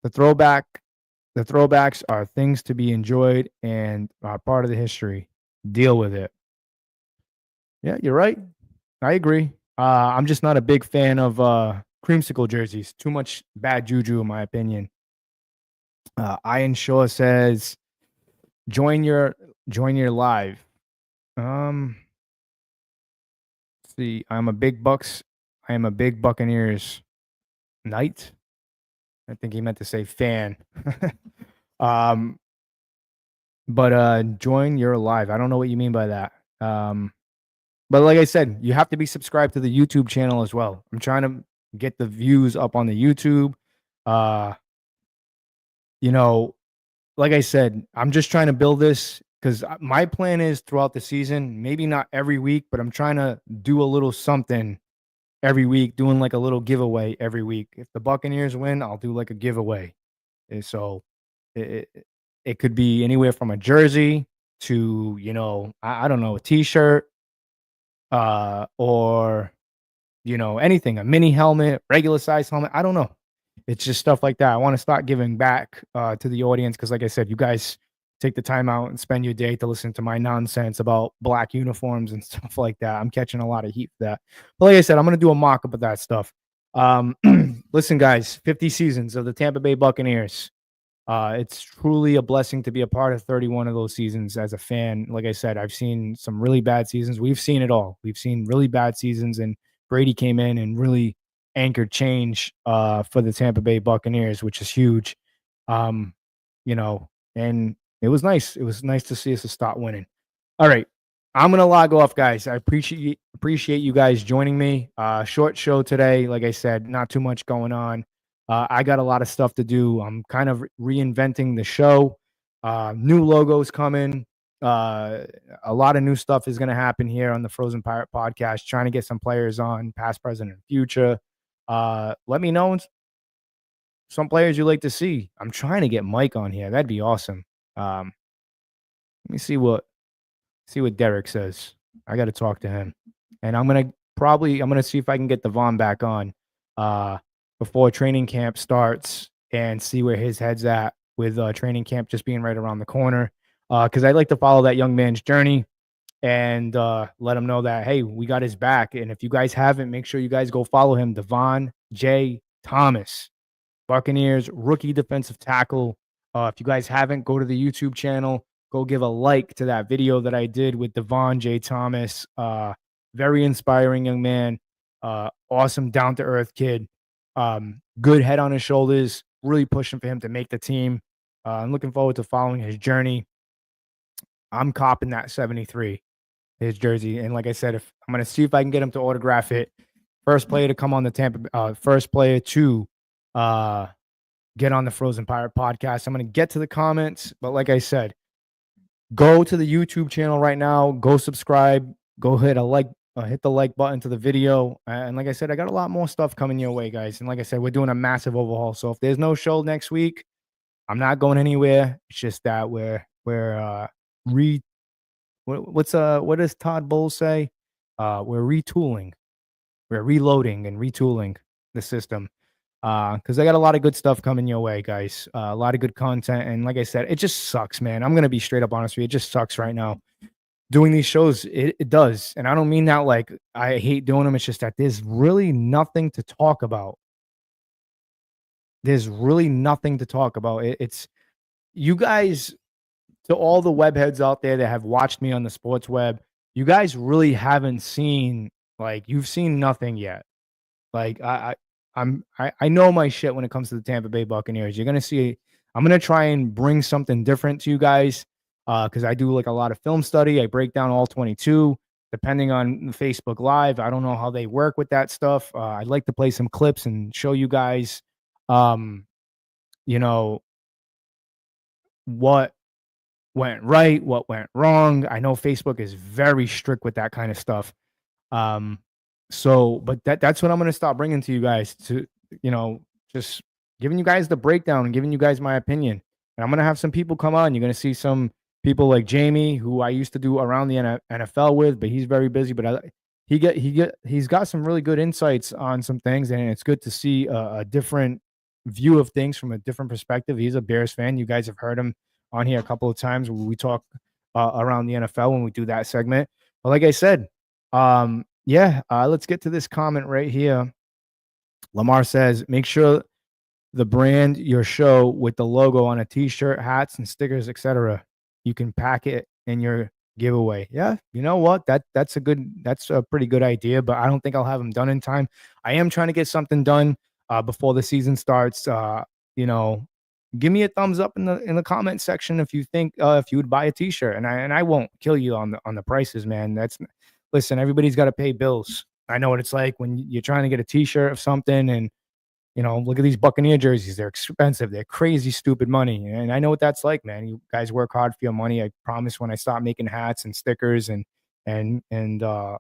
The throwbacks are things to be enjoyed and are part of the history. Deal with it. Yeah, you're right. I agree. I'm just not a big fan of creamsicle jerseys. Too much bad juju, in my opinion. Ian Shaw says, join your live. Let's see, I am a big Buccaneers Knight. I think he meant to say fan. But join your live. I don't know what you mean by that. But like I said, you have to be subscribed to the YouTube channel as well. I'm trying to get the views up on the YouTube. You know, like I said, I'm just trying to build this because my plan is throughout the season, maybe not every week, but I'm trying to do a little something every week, doing like a little giveaway every week. If the Buccaneers win, I'll do like a giveaway. And so it could be anywhere from a jersey to, I don't know, a t-shirt, or, anything, a mini helmet, regular size helmet. I don't know. It's just stuff like that. I want to start giving back to the audience because, like I said, you guys take the time out and spend your day to listen to my nonsense about black uniforms and stuff like that. I'm catching a lot of heat for that. But like I said, I'm going to do a mock-up of that stuff. Listen, guys, 50 seasons of the Tampa Bay Buccaneers. It's truly a blessing to be a part of 31 of those seasons as a fan. Like I said, I've seen some really bad seasons. We've seen it all. We've seen really bad seasons, and Brady came in and really anchored change for the Tampa Bay Buccaneers, which is huge. And it was nice. It was nice to see us start winning. All right. I'm gonna log off, guys. I appreciate you guys joining me. Short show today. Like I said, not too much going on. I got a lot of stuff to do. I'm kind of reinventing the show. New logos coming. A lot of new stuff is going to happen here on the Frozen Pirate podcast. Trying to get some players on, past, present, and future. Let me know some players you like to see. I'm trying to get Mike on here. That'd be awesome. Let me see what Derek says. I got to talk to him, and I'm gonna see if I can get Devon back on before training camp starts and see where his head's at with training camp just being right around the corner. Because I'd like to follow that young man's journey and let him know that, hey, we got his back. And if you guys haven't, make sure you guys go follow him, Devon J. Thomas, Buccaneers rookie defensive tackle. If you guys haven't, go to the YouTube channel. Go give a like to that video that I did with Devon J. Thomas. Very inspiring young man. Awesome, down-to-earth kid. Good head on his shoulders. Really pushing for him to make the team. I'm looking forward to following his journey. I'm copping that 73, his jersey. And like I said, I'm going to see if I can get him to autograph it. First player to come on the first player to get on the Frozen Pirate podcast. I'm going to get to the comments. But like I said, go to the YouTube channel right now. Go subscribe. Go hit the like button to the video. And like I said, I got a lot more stuff coming your way, guys. And like I said, we're doing a massive overhaul. So if there's no show next week, I'm not going anywhere. It's just that we're what does Todd Bowles say? We're retooling. We're reloading and retooling the system. Because I got a lot of good stuff coming your way, guys. A lot of good content. And like I said, it just sucks, man. I'm going to be straight up honest with you. It just sucks right now. Doing these shows, it does. And I don't mean that like I hate doing them. It's just that there's really nothing to talk about. There's really nothing to talk about. It's you guys, to all the webheads out there that have watched me on the sports web, you guys really haven't seen, like, you've seen nothing yet. Like I know my shit when it comes to the Tampa Bay Buccaneers. You're gonna see. I'm gonna try and bring something different to you guys because I do like a lot of film study. I break down all 22, depending on the Facebook Live. I don't know how they work with that stuff. I'd like to play some clips and show you guys, what went right, what went wrong. I know Facebook is very strict with that kind of stuff. But that's what I'm going to start bringing to you guys, to, just giving you guys the breakdown and giving you guys my opinion. And I'm going to have some people come on. You're going to see some people like Jamie, who I used to do Around the NFL with, but he's very busy, but he's got some really good insights on some things. And it's good to see a different view of things from a different perspective. He's a Bears fan. You guys have heard him on here a couple of times when we talk around the NFL when we do that segment. But like I said, yeah, let's get to this comment right here. Lamar says, make sure the brand your show with the logo on a t-shirt, hats, and stickers, etc. You can pack it in your giveaway. Yeah, you know what? That's a pretty good idea, but I don't think I'll have them done in time. I am trying to get something done before the season starts. You know, give me a thumbs up in the comment section if you think if you would buy a t-shirt, and I won't kill you on the prices, man. Listen, everybody's got to pay bills. I know what it's like when you're trying to get a t-shirt of something, and look at these Buccaneer jerseys. They're expensive. They're crazy, stupid money. And I know what that's like, man. You guys work hard for your money. I promise when I stop making hats and stickers and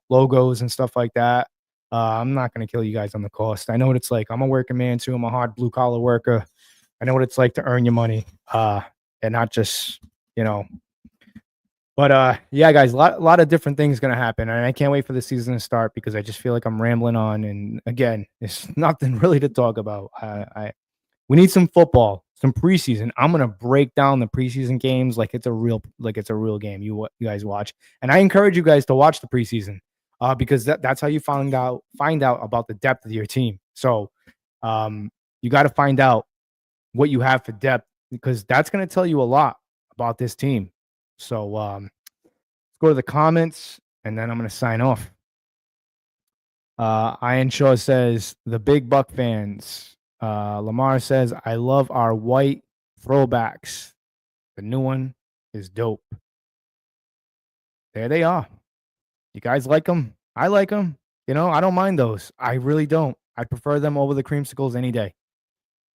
logos and stuff like that, I'm not going to kill you guys on the cost. I know what it's like. I'm a working man too. I'm a hard blue collar worker. I know what it's like to earn your money and not just, you know, but yeah, guys, a lot of different things gonna happen, and I can't wait for the season to start because I just feel like I'm rambling on. And again, there's nothing really to talk about. We need some football, some preseason. I'm gonna break down the preseason games like it's a real game. You guys watch, and I encourage you guys to watch the preseason, because that's how you find out about the depth of your team. So, you got to find out what you have for depth because that's gonna tell you a lot about this team. So let's go to the comments, and then I'm going to sign off. Ian Shaw says, the big Buck fans. Lamar says, I love our white throwbacks. The new one is dope. There they are. You guys like them? I like them. I don't mind those. I really don't. I prefer them over the creamsicles any day.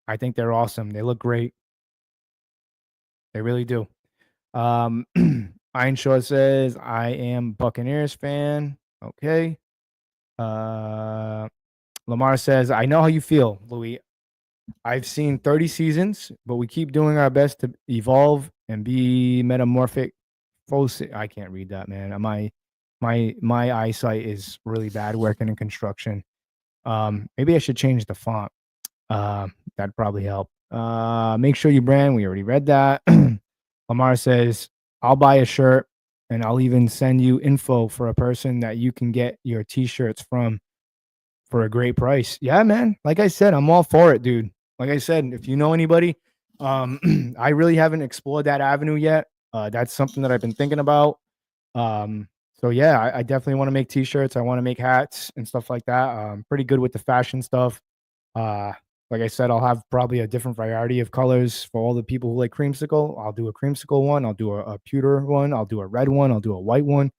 I think they're awesome. They look great. They really do. Iron Shaw says, I am Buccaneers fan. Okay. Lamar says, I know how you feel, Louis. I've seen 30 seasons, but we keep doing our best to evolve and be metamorphic. I can't read that, man. My eyesight is really bad working in construction. Maybe I should change the font. That'd probably help. Make sure you brand. We already read that. Lamar says, I'll buy a shirt and I'll even send you info for a person that you can get your t-shirts from for a great price. Yeah, man. Like I said, I'm all for it, dude. Like I said, if you know anybody, I really haven't explored that avenue yet. That's something that I've been thinking about. So yeah, I definitely want to make t-shirts. I want to make hats and stuff like that. I'm pretty good with the fashion stuff. Like I said, I'll have probably a different variety of colors for all the people who like creamsicle. I'll do a creamsicle one. I'll do a pewter one. I'll do a red one. I'll do a white one.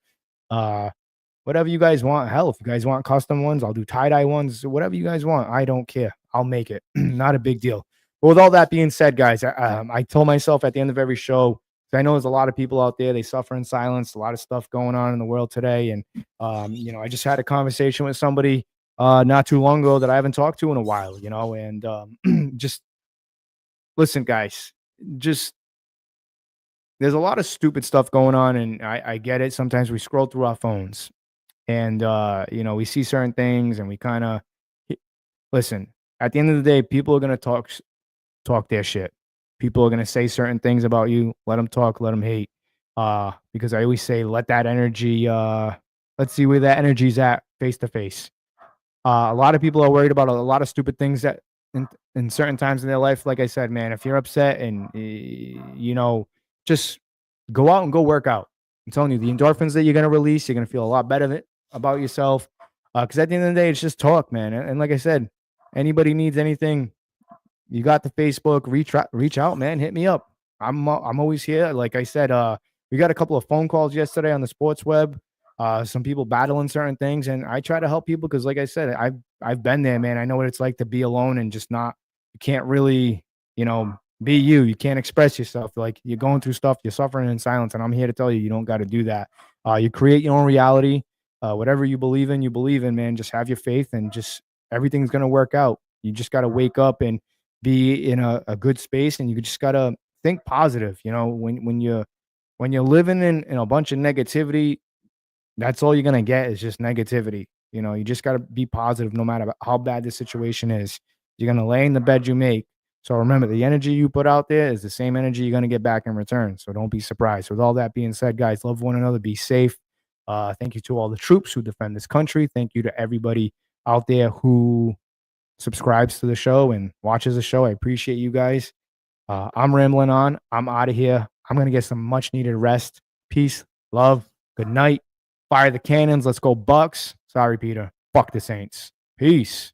Whatever you guys want. Hell, if you guys want custom ones, I'll do tie-dye ones. Whatever you guys want. I don't care. I'll make it. Not a big deal. But with all that being said, guys, I told myself at the end of every show, I know there's a lot of people out there, they suffer in silence, a lot of stuff going on in the world today. And, I just had a conversation with somebody not too long ago that I haven't talked to in a while, and just listen, guys, just there's a lot of stupid stuff going on, and I get it. Sometimes we scroll through our phones and, we see certain things and we kind of listen. At the end of the day, people are going to talk their shit. People are going to say certain things about you. Let them talk, let them hate. Because I always say, let that energy, let's see where that energy's at face to face. A lot of people are worried about a lot of stupid things that in certain times in their life. Like I said, man, if you're upset and, just go out and go work out. I'm telling you, the endorphins that you're going to release, you're going to feel a lot better about yourself. Because at the end of the day, it's just talk, man. And like I said, anybody needs anything, you got the Facebook, reach out, man. Hit me up. I'm always here. Like I said, we got a couple of phone calls yesterday on the sports web. Some people battling certain things, and I try to help people because, like I said, I've been there, man. I know what it's like to be alone and just not. You can't really, be you. You can't express yourself. Like you're going through stuff, you're suffering in silence, and I'm here to tell you, you don't got to do that. You create your own reality. Whatever you believe in, man. Just have your faith, and just everything's gonna work out. You just got to wake up and be in a good space, and you just got to think positive. When you're living in a bunch of negativity, that's all you're going to get is just negativity. You just got to be positive no matter how bad the situation is. You're going to lay in the bed you make. So remember, the energy you put out there is the same energy you're going to get back in return. So don't be surprised. With all that being said, guys, love one another, be safe. Thank you to all the troops who defend this country. Thank you to everybody out there who subscribes to the show and watches the show. I appreciate you guys. I'm rambling on. I'm out of here. I'm going to get some much needed rest. Peace, love, good night. Fire the cannons. Let's go Bucks. Sorry, Peter. Fuck the Saints. Peace.